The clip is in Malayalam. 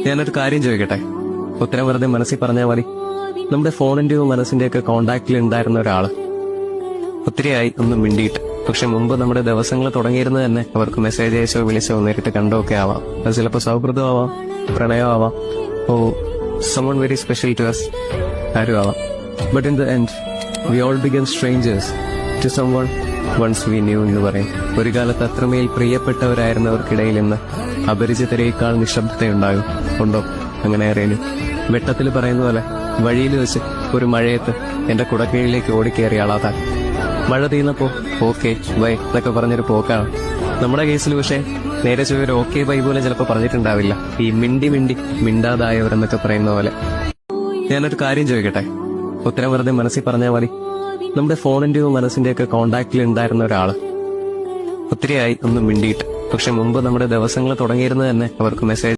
ഞാനൊരു കാര്യം ചോദിക്കട്ടെ? ഉത്തരം വെറുതെ മനസ്സിൽ പറഞ്ഞാൽ മതി. നമ്മുടെ ഫോണിന്റെയോ മനസ്സിന്റെയൊക്കെ കോണ്ടാക്റ്റിൽ ഉണ്ടായിരുന്ന ഒരാള് ഒത്തിരിയായി ഒന്നും മിണ്ടിയിട്ട്. പക്ഷെ മുമ്പ് നമ്മുടെ ദിവസങ്ങൾ തുടങ്ങിയിരുന്നത് തന്നെ അവർക്ക് മെസ്സേജ് അയച്ചോ വിളിച്ചോ നേരിട്ട് കണ്ടോ ഒക്കെ ആവാം. അത് ചിലപ്പോൾ സൗഹൃദമാവാം, പ്രണയമാവാം, ഓ someone very special to us ആരും ആവാം. But in the end we all began strangers to someone once we knew എന്ന് പറയും. ഒരു കാലത്ത് അത്രമേൽ പ്രിയപ്പെട്ടവരായിരുന്നവർക്കിടയിൽ നിന്ന് അപരിചിതരേക്കാൾ നിശബ്ദതയുണ്ടാകും. ഉണ്ടോ അങ്ങനെ അറിയാനും? വെട്ടത്തിൽ പറയുന്ന പോലെ വഴിയിൽ വെച്ച് ഒരു മഴയത്ത് എന്റെ കുടക്കീഴിലേക്ക് ഓടിക്കേറിയ ആളാതാൻ. മഴ തീർന്നപ്പോ ഓക്കെ ബൈ എന്നൊക്കെ പറഞ്ഞൊരു പോക്കാണ്. നമ്മുടെ കേസിൽ പക്ഷേ നേരെ ചൊവ്വൊരു ഓക്കെ ബൈ പോലെ ചിലപ്പോൾ പറഞ്ഞിട്ടുണ്ടാവില്ല. ഈ മിണ്ടി മിണ്ടാതായവരെന്നൊക്കെ പറയുന്ന പോലെ. ഞാനൊരു കാര്യം ചോദിക്കട്ടെ? ഉത്തരം വെറുതെ മനസ്സിൽ പറഞ്ഞാൽ മതി. നമ്മുടെ ഫോണിന്റെയോ മനസ്സിന്റെയൊക്കെ കോണ്ടാക്റ്റിൽ ഉണ്ടായിരുന്ന ഒരാള് ഒത്തിരിയായി ഒന്നും മിണ്ടിയിട്ട്. പക്ഷെ മുമ്പ് നമ്മുടെ ദിവസങ്ങൾ തുടങ്ങിയിരുന്നത് തന്നെ അവർക്ക് മെസ്സേജ്